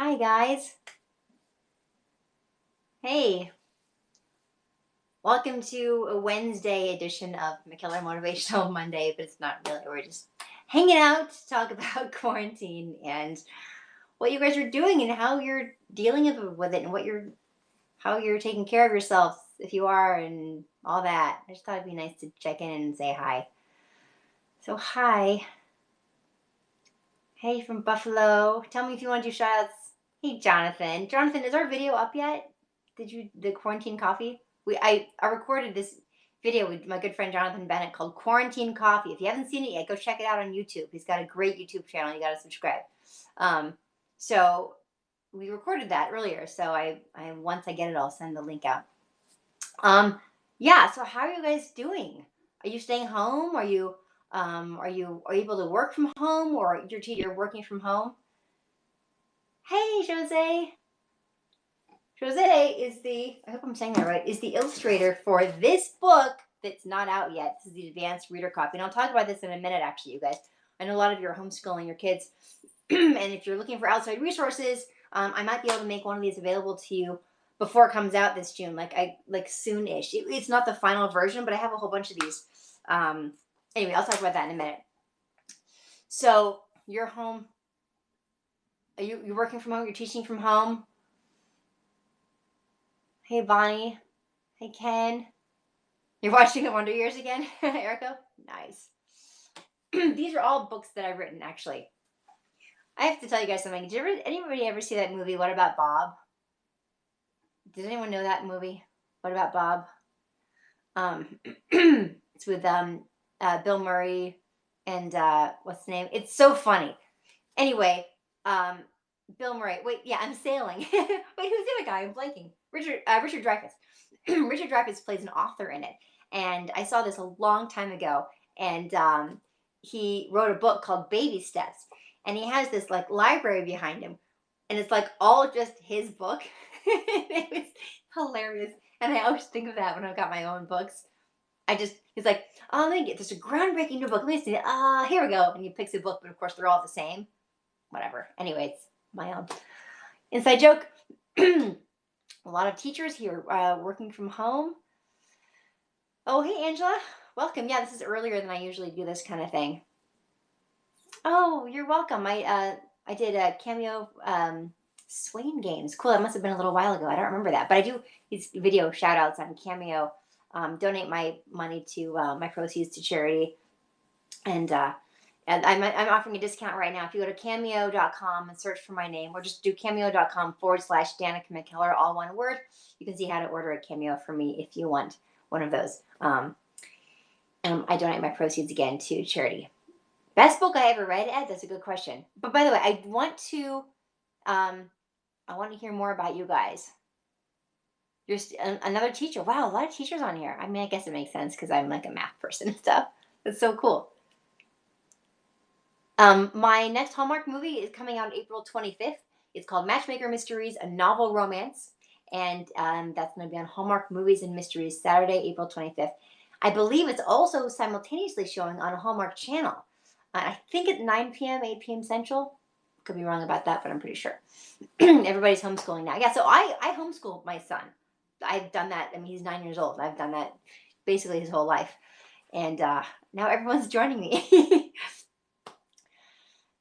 Hi, guys. Hey, welcome to a Wednesday edition of McKellar Motivational Monday, but it's not really. We're just hanging out to talk about quarantine and what you guys are doing and how you're dealing with it and how you're taking care of yourself if you are and all that. I just thought it'd be nice to check in and say hi. So, hi. Hey from Buffalo. Tell me if you want to do shout outs. Hey, Jonathan. Jonathan, is our video up yet? The quarantine coffee? I recorded this video with my good friend Jonathan Bennett called Quarantine Coffee. If you haven't seen it yet, go check it out on YouTube. He's got a great YouTube channel. You got to subscribe. Um, so we recorded that earlier. So I once I get it, I'll send the link out. Um, yeah. So how are you guys doing? Are you staying home? Are you able to work from home, or you're working from home? Hey, Jose. Jose is I hope I'm saying that right, is the illustrator for this book that's not out yet. This is the advanced reader copy. And I'll talk about this in a minute, actually, you guys. I know a lot of you are homeschooling your kids. And if you're looking for outside resources, I might be able to make one of these available to you before it comes out this June, like soon-ish. It's not the final version, but I have a whole bunch of these. Anyway, I'll talk about that in a minute. So you're home. Are you working from home? You're teaching from home? Hey, Bonnie. Hey, Ken. You're watching The Wonder Years again, Erico? Nice. These are all books that I've written, actually. I have to tell you guys something. Did anybody ever see that movie, What About Bob? Did anyone know that movie? What About Bob? It's with Bill Murray and what's the name? It's so funny. Anyway, Bill Murray. Wait, yeah, I'm sailing. Wait, who's the other guy? I'm blanking. Richard Dreyfuss. Richard Dreyfuss plays an author in it, and I saw this a long time ago. And he wrote a book called Baby Steps, and he has this like library behind him, and it's like all just his book. It was hilarious, and I always think of that when I've got my own books. He's like, oh, let me get this a groundbreaking new book. Let me see. Here we go. And he picks a book, but of course they're all the same. Whatever. Anyways, my own inside joke. A lot of teachers here working from home. Oh, hey, Angela. Welcome. Yeah, this is earlier than I usually do this kind of thing. Oh, you're welcome. I did a Cameo Swain games. Cool. That must have been a little while ago. I don't remember that, but I do these video shout outs on Cameo. Donate my money to my proceeds to charity. And I'm offering a discount right now. If you go to cameo.com and search for my name, or just do cameo.com/Danica McKellar, all one word, you can see how to order a Cameo for me if you want one of those. I donate my proceeds again to charity. Best book I ever read, Ed? That's a good question. But by the way, I want to hear more about you guys. You're another teacher. Wow, a lot of teachers on here. I mean, I guess it makes sense because I'm like a math person and stuff. That's so cool. My next Hallmark movie is coming out April 25th. It's called Matchmaker Mysteries, a novel romance. And that's going to be on Hallmark Movies and Mysteries, Saturday, April 25th. I believe it's also simultaneously showing on a Hallmark channel. I think at 9 p.m., 8 p.m. Central. Could be wrong about that, but I'm pretty sure. Everybody's homeschooling now. Yeah, so I homeschool my son. I've done that. I mean, he's 9 years old. I've done that basically his whole life. And now everyone's joining me.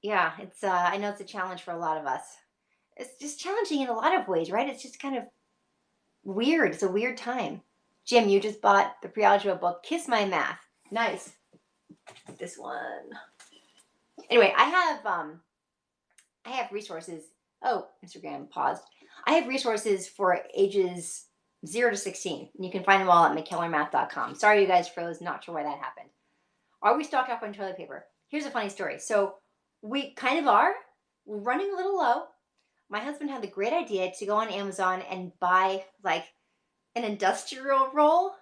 Yeah, it's I know it's a challenge for a lot of us. It's just challenging in a lot of ways, right? It's just kind of weird. It's a weird time. Jim, you just bought the pre-algebra book, Kiss My Math. Nice. This one. Anyway, I have resources. Oh, Instagram paused. I have resources for ages 0 to 16. And you can find them all at mckellarmath.com. Sorry you guys froze. Not sure why that happened. Are we stocked up on toilet paper? Here's a funny story. So we kind of are. We're running a little low. My husband had the great idea to go on Amazon and buy like an industrial roll,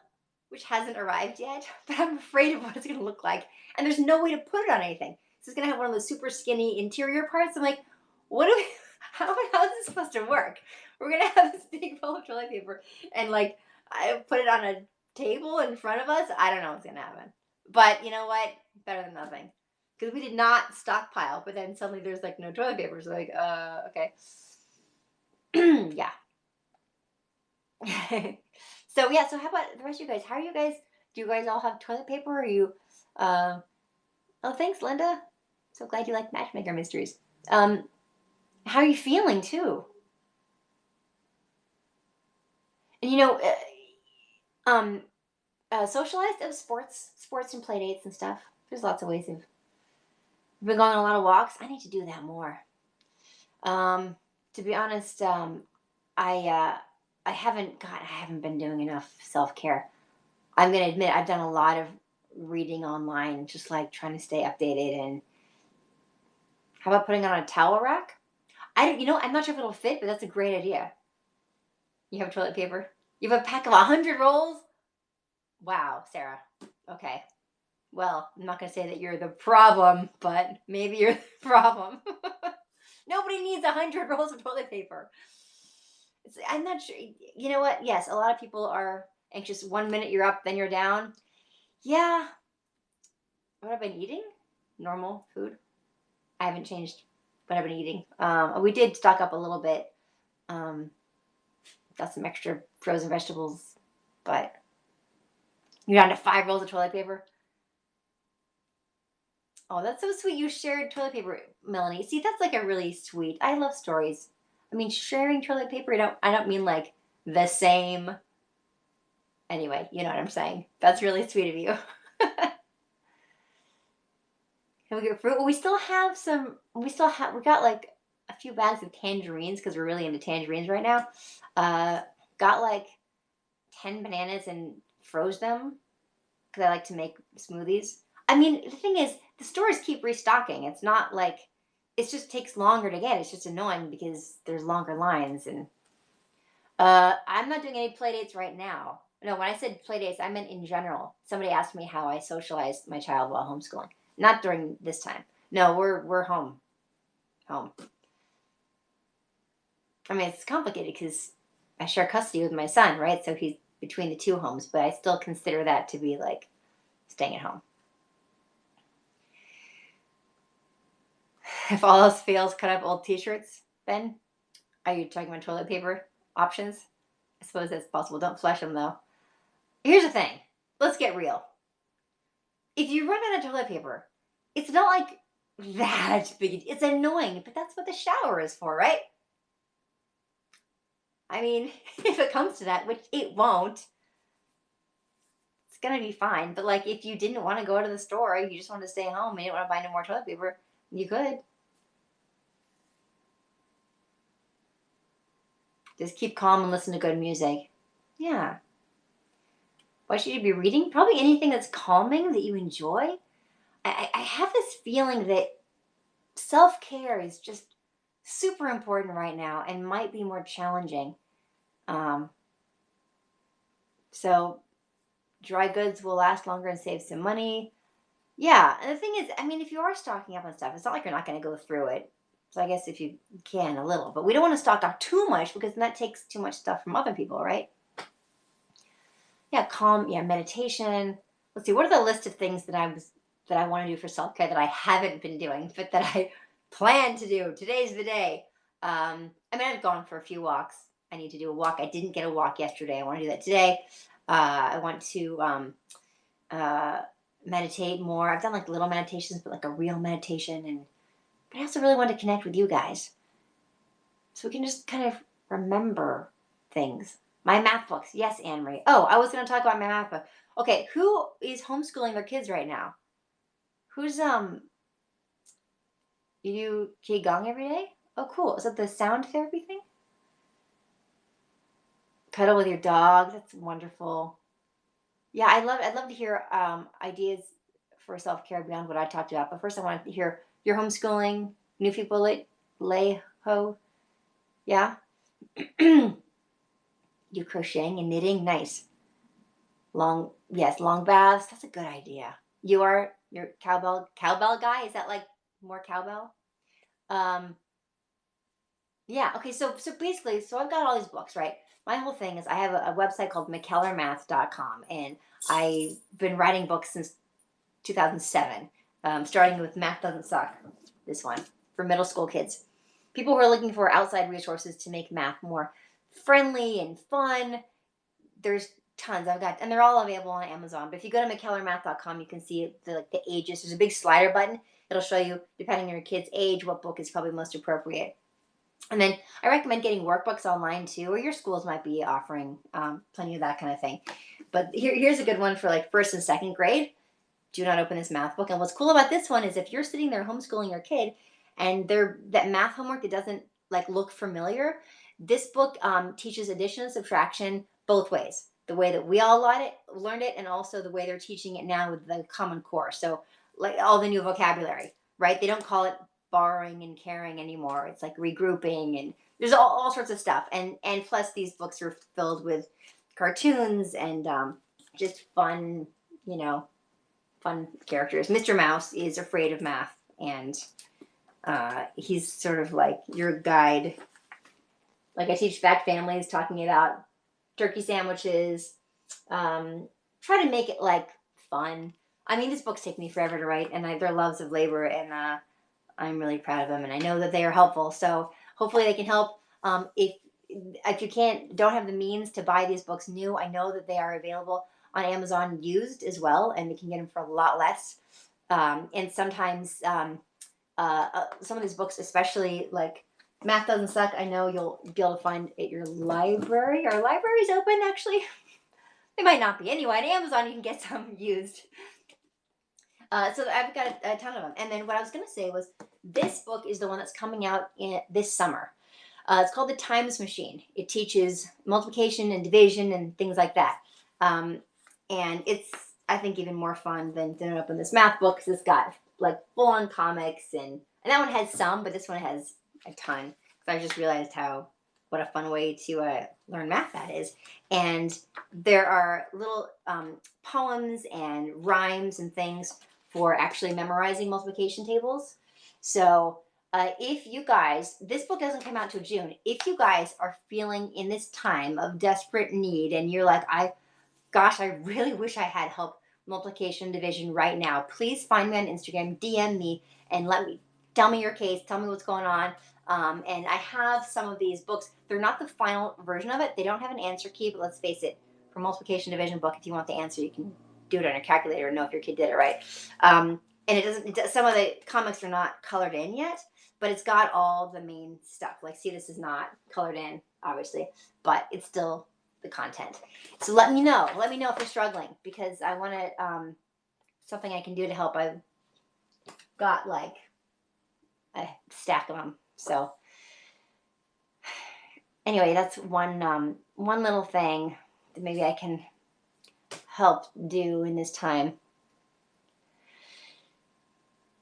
which hasn't arrived yet, but I'm afraid of what it's going to look like. And there's no way to put it on anything. So it's going to have one of those super skinny interior parts. I'm like, what do we, how is this supposed to work? We're going to have this big roll of toilet paper and like I put it on a table in front of us. I don't know what's going to happen. But you know what? Better than nothing. Because we did not stockpile, but then suddenly there's like no toilet paper. So like, okay. Yeah. So yeah, so how about the rest of you guys? How are you guys? Do you guys all have toilet paper? Or are you uh oh, thanks, Linda. So glad you like matchmaker mysteries. Um, how are you feeling too? And um socialized of sports and play dates and stuff. There's lots of ways of been going on a lot of walks. I need to do that more. Um, to be honest, I I haven't been doing enough self care. I'm gonna admit I've done a lot of reading online, just like trying to stay updated. And how about putting on a towel rack? I'm not sure if it'll fit, but that's a great idea. You have toilet paper. You have a pack of 100 rolls. Wow, Sarah. Okay. Well, I'm not gonna say that you're the problem, but maybe you're the problem. Nobody needs 100 rolls of toilet paper. I'm not sure. You know what? Yes, a lot of people are anxious. 1 minute you're up, then you're down. Yeah. What I've been eating? Normal food. I haven't changed what I've been eating. We did stock up a little bit. Um, got some extra frozen vegetables, but you're down to 5 rolls of toilet paper. Oh, that's so sweet. You shared toilet paper, Melanie. See, that's like a really sweet. I love stories. I mean, sharing toilet paper. I don't mean like the same. Anyway, you know what I'm saying. That's really sweet of you. Can we get fruit? We still have some. We still have. We got like a few bags of tangerines because we're really into tangerines right now. Uh, got like 10 bananas and froze them because I like to make smoothies. I mean, the thing is, the stores keep restocking. It's not like it just takes longer to get. It's just annoying because there's longer lines. And I'm not doing any play dates right now. No, when I said play dates, I meant in general. Somebody asked me how I socialized my child while homeschooling. Not during this time. No, we're home. I mean, it's complicated because I share custody with my son, right? So he's between the two homes, but I still consider that to be like staying at home. If all else fails, cut up old T-shirts. Ben, are you talking about toilet paper options? I suppose that's possible. Don't flush them though. Here's the thing. Let's get real. If you run out of toilet paper, it's not like that big. It's annoying, but that's what the shower is for, right? I mean, if it comes to that, which it won't, it's gonna be fine. But like, if you didn't want to go to the store, you just wanted to stay home and you didn't want to buy no more toilet paper, you could just keep calm and listen to good music. Yeah. What should you be reading? Probably anything that's calming that you enjoy. I have this feeling that self care is just super important right now and might be more challenging. Um, so dry goods will last longer and save some money. Yeah, and the thing is, I mean, if you are stocking up on stuff, it's not like you're not going to go through it. So I guess if you can a little, but we don't want to stock up too much because then that takes too much stuff from other people, right? Yeah, calm. Yeah, meditation. Let's see. What are the list of things that I want to do for self care that I haven't been doing, but that I plan to do? Today's the day. I mean, I've gone for a few walks. I need to do a walk. I didn't get a walk yesterday. I want to do that today. I want to uh, meditate more. I've done like little meditations, but like a real meditation. And but I also really want to connect with you guys, so we can just kind of remember things. My math books, yes, Anne Marie. Oh, I was going to talk about my math book. Okay, who is homeschooling their kids right now? Who's you do qigong every day? Oh, cool. Is that the sound therapy thing? Cuddle with your dog. That's wonderful. Yeah, I'd love to hear ideas for self care beyond what I talked about. But first, I want to hear your homeschooling, new people lay ho. Yeah, you crocheting and knitting. Nice. Long, yes, long baths. That's a good idea. You're cowbell guy. Is that like more cowbell? Um, yeah. Okay. So basically, so I've got all these books, right? My whole thing is I have a website called McKellarMath.com, and I've been writing books since 2007, starting with Math Doesn't Suck. This one for middle school kids. people who are looking for outside resources to make math more friendly and fun, there's tons I've got, and they're all available on Amazon. But if you go to mckellarmath.com, you can see the ages. There's a big slider button. It'll show you, depending on your kid's age, what book is probably most appropriate. And then I recommend getting workbooks online too, or your schools might be offering plenty of that kind of thing. But here's a good one for like first and second grade. Do not open this math book. And what's cool about this one is if you're sitting there homeschooling your kid and that math homework that doesn't like look familiar, this book teaches addition and subtraction both ways. The way that we all learned it, and also the way they're teaching it now with the Common Core. So like all the new vocabulary, right? They don't call it borrowing and caring anymore. It's like regrouping, and there's all sorts of stuff. And plus these books are filled with cartoons and just fun, fun characters. Mr. Mouse is afraid of math, and he's sort of like your guide. Like I teach back families talking about turkey sandwiches. Try to make it like fun. I mean, these books take me forever to write, and they're loves of labor, and I'm really proud of them, and I know that they are helpful. So hopefully they can help. If you don't have the means to buy these books new, I know that they are available on Amazon used as well, and you can get them for a lot less. And sometimes some of these books, especially like Math Doesn't Suck, I know you'll be able to find at your library. Are libraries open, actually? They might not be. Anyway, on Amazon, you can get some used. So I've got a ton of them. And then what I was going to say was this book is the one that's coming out this summer. It's called The Times Machine. It teaches multiplication and division and things like that. And it's, I think, even more fun than Don't Open This Math book, because it's got like full-on comics, and that one has some, but this one has a ton. Because I just realized what a fun way to learn math that is. And there are little poems and rhymes and things for actually memorizing multiplication tables. So if you guys, this book doesn't come out till June. If you guys are feeling in this time of desperate need, and you're like, I really wish I had help multiplication division right now, please find me on Instagram, DM me, and tell me your case, tell me what's going on. And I have some of these books. They're not the final version of it. They don't have an answer key, but let's face it, for multiplication division book, if you want the answer, you can do it on your calculator and know if your kid did it right. And some of the comics are not colored in yet, but it's got all the main stuff. Like, see, this is not colored in, obviously, but it's still the content. So let me know if you're struggling, because I want to, something I can do to help. I've got like a stack of them. So anyway, that's one little thing that maybe I can help do in this time.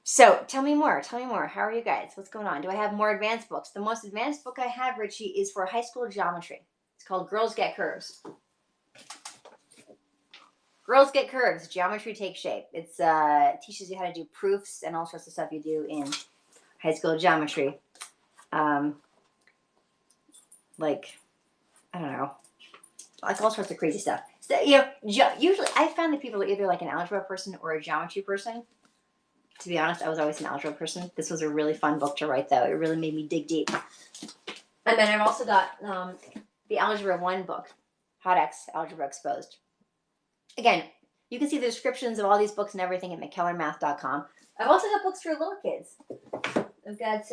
So tell me more. How are you guys? What's going on? Do I have more advanced books? The most advanced book I have, Richie, is for high school geometry. It's called Girls Get Curves. Girls Get Curves, Geometry Takes Shape. It's teaches you how to do proofs and all sorts of stuff you do in high school geometry. Like, I don't know, like all sorts of crazy stuff. So, usually I found that people are either like an algebra person or a geometry person. To be honest, I was always an algebra person. This was a really fun book to write, though. It really made me dig deep. And then I've also got the Algebra 1 book, Hot X Algebra Exposed. Again, you can see the descriptions of all these books and everything at mckellarmath.com. I've also got books for little kids. I've got,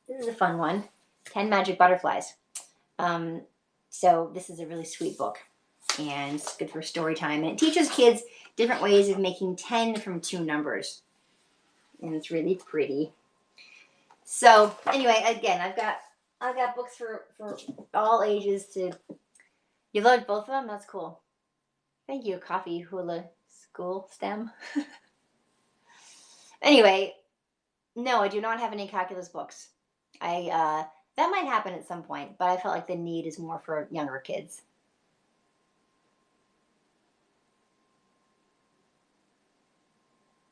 this is a fun one, 10 Magic Butterflies. So this is a really sweet book, and it's good for story time. And it teaches kids different ways of making 10 from 2 numbers. And it's really pretty. So anyway, again, I've got books for all ages. You loved both of them? That's cool. Thank you, Coffee Hula School STEM. Anyway, no, I do not have any calculus books. That might happen at some point, but I felt like the need is more for younger kids.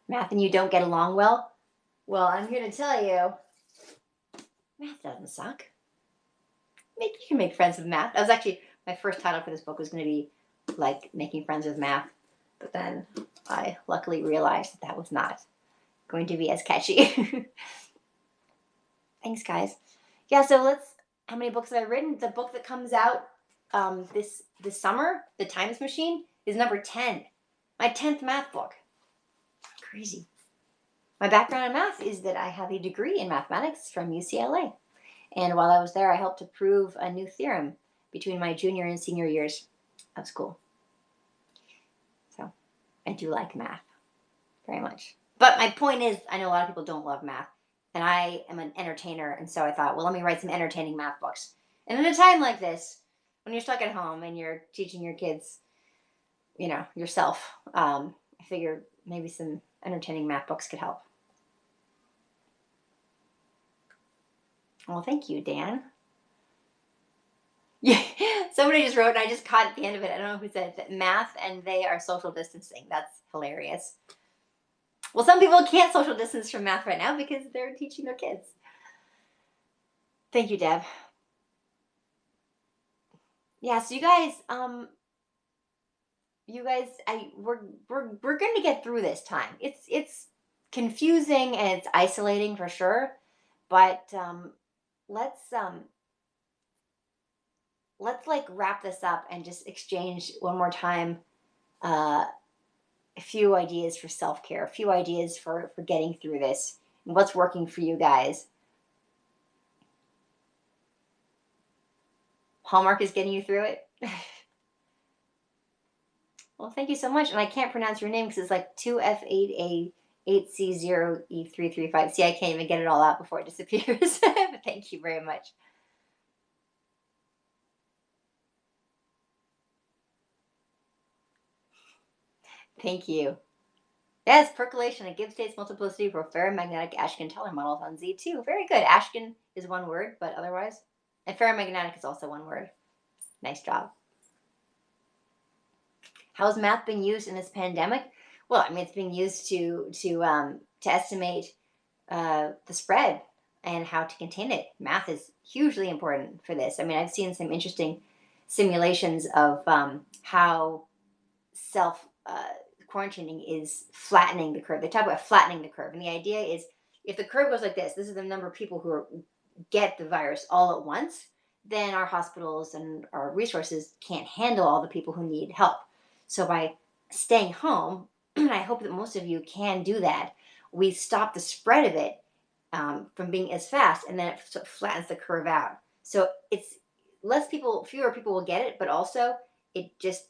Math and you don't get along well? Well, I'm here to tell you, math doesn't suck. You can make friends with math. That was actually, my first title for this book was going to be like making friends with math. But then I luckily realized that was not going to be as catchy. Thanks, guys. Yeah, so let's how many books have I written? The book that comes out this summer, The Times Machine, is number 10. My 10th math book. Crazy. My background in math is that I have a degree in mathematics from UCLA. And while I was there, I helped to prove a new theorem between my junior and senior years of school. So I do like math very much. But my point is, I know a lot of people don't love math, and I am an entertainer. And so I thought, well, let me write some entertaining math books. And in a time like this, when you're stuck at home and you're teaching your kids, yourself, I figured maybe some entertaining math books could help. Well, thank you, Dan. Yeah, somebody just wrote, and I just caught at the end of it. I don't know who said that math and they are social distancing. That's hilarious. Well, some people can't social distance from math right now because they're teaching their kids. Thank you, Deb. Yeah, so we're going to get through this time. It's confusing and it's isolating for sure, but let's um let's like wrap this up and just exchange one more time uh a few ideas for self-care, a few ideas for getting through this, and what's working for you guys. Hallmark is getting you through it. Well, thank you so much. And I can't pronounce your name because it's like 2F8A 8C0E335. See, I can't even get it all out before it disappears. But thank you very much. Thank you. Yes, percolation and Gibbs states multiplicity for ferromagnetic Ashkin-Teller models on Z2. Very good. Ashkin is one word, but otherwise. And ferromagnetic is also one word. Nice job. How's math being used in this pandemic? Well, I mean, it's being used to estimate the spread and how to contain it. Math is hugely important for this. I mean, I've seen some interesting simulations of how self quarantining is flattening the curve. They talk about flattening the curve, and the idea is if the curve goes like this is the number of people who get the virus all at once. Then our hospitals and our resources can't handle all the people who need help. So by staying home, I hope that most of you can do that. We stop the spread of it from being as fast, and then it sort of flattens the curve out. So it's less people, fewer people will get it, but also it just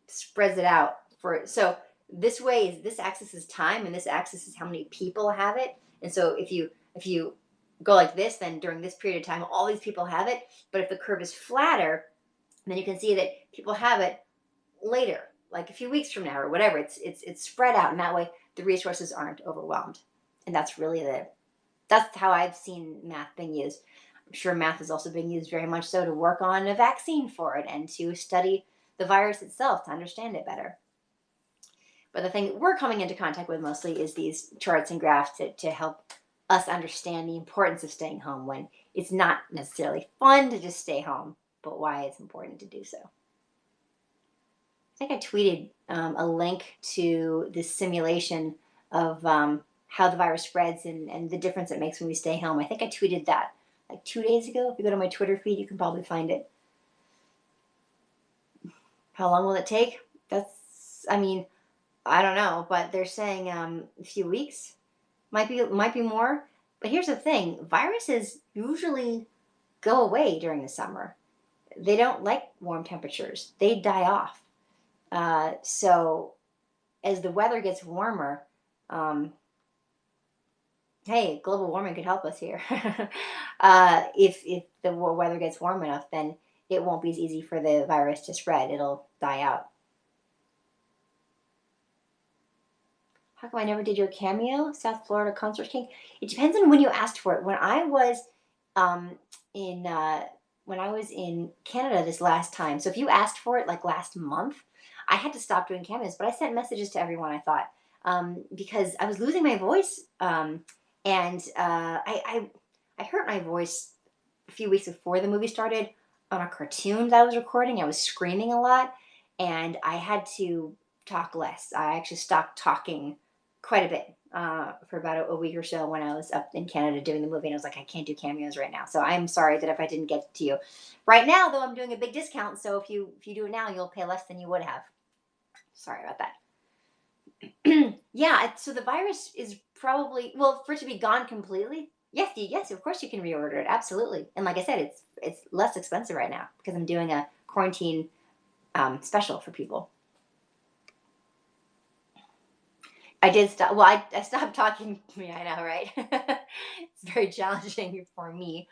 spreads it out for so this way is this axis is time and this axis is how many people have it. And so if you go like this, then during this period of time all these people have it. But if the curve is flatter, then you can see that people have it later, like a few weeks from now or whatever. It's spread out, and that way the resources aren't overwhelmed. And that's how I've seen math being used. I'm sure math is also being used very much so to work on a vaccine for it and to study the virus itself to understand it better. But the thing that we're coming into contact with mostly is these charts and graphs to help us understand the importance of staying home when it's not necessarily fun to just stay home, but why it's important to do so. I think I tweeted a link to this simulation of how the virus spreads and the difference it makes when we stay home. I think I tweeted that like 2 days ago. If you go to my Twitter feed, you can probably find it. How long will it take? I mean, I don't know, but they're saying a few weeks, might be more. But here's the thing: viruses usually go away during the summer. They don't like warm temperatures; they die off. So as the weather gets warmer, um, hey, global warming could help us here. If the weather gets warm enough, then it won't be as easy for the virus to spread. It'll die out. How come I never did your cameo, South Florida Concert King? It depends on when you asked for it. Um, in when I was in Canada this last time, so if you asked for it like last month, I had to stop doing cameos. But I sent messages to everyone. I thought because I was losing my voice, and I hurt my voice a few weeks before the movie started on a cartoon that I was recording. I was screaming a lot, and I had to talk less. I actually stopped talking quite a bit for about a week or so when I was up in Canada doing the movie. And I was like, I can't do cameos right now. So I'm sorry that if I didn't get to you. Right now, though, I'm doing a big discount. So if you do it now, you'll pay less than you would have. Sorry about that. Yeah, so the virus is probably, well, for it to be gone completely. Yes, yes, of course you can reorder it. Absolutely. And like I said, it's less expensive right now because I'm doing a quarantine special for people. I did stop. Well, I stopped talking. Yeah, I know, right? It's very challenging for me.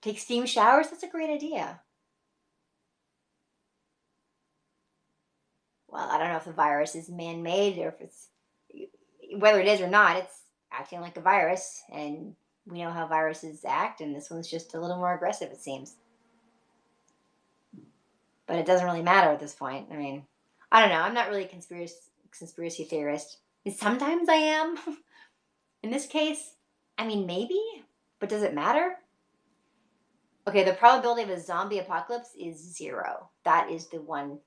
Take steam showers. That's a great idea. Well, I don't know if the virus is man-made or if it's, whether it is or not. It's acting like a virus, and we know how viruses act. And this one's just a little more aggressive, it seems. But it doesn't really matter at this point. I mean, I don't know. I'm not really a conspiracy theorist. Sometimes I am. In this case, I mean, maybe, but does it matter? Okay, the probability of a zombie apocalypse is zero. That is the one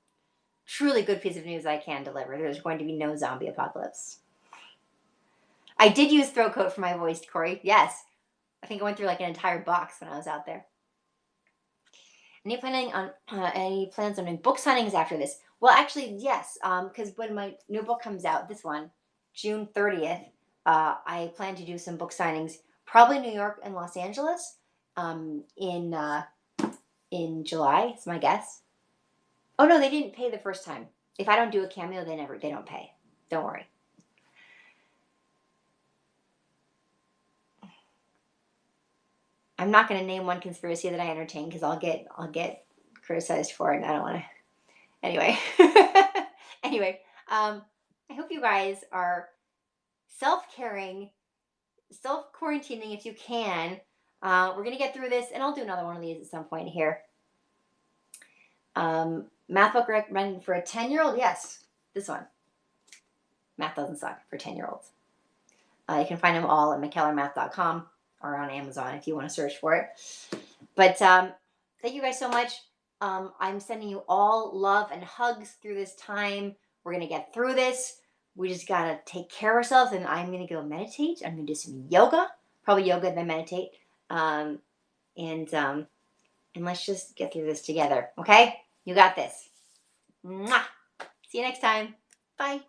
truly good piece of news I can deliver. There's going to be no zombie apocalypse. I did use throat coat for my voice, Corey. Yes. I think I went through like an entire box when I was out there. Any plans on doing book signings after this? Well, actually, yes. Because when my new book comes out, this one, June 30th, I plan to do some book signings, probably New York and Los Angeles, in July. Is my guess. Oh no, they didn't pay the first time. If I don't do a cameo, they don't pay. Don't worry. I'm not going to name one conspiracy that I entertain because I'll get criticized for it, and I don't want to. Anyway, anyway, I hope you guys are self-caring, self-quarantining if you can. We're gonna get through this, and I'll do another one of these at some point here. Math book recommended for a 10-year-old. Yes, this one. Math Doesn't Suck for 10-year-olds. You can find them all at mckellarmath.com or on Amazon if you want to search for it. But thank you guys so much. I'm sending you all love and hugs through this time. We're going to get through this. We just got to take care of ourselves. And I'm going to go meditate. I'm going to do some yoga, probably yoga, then meditate. And let's just get through this together. Okay? You got this. Mwah! See you next time. Bye.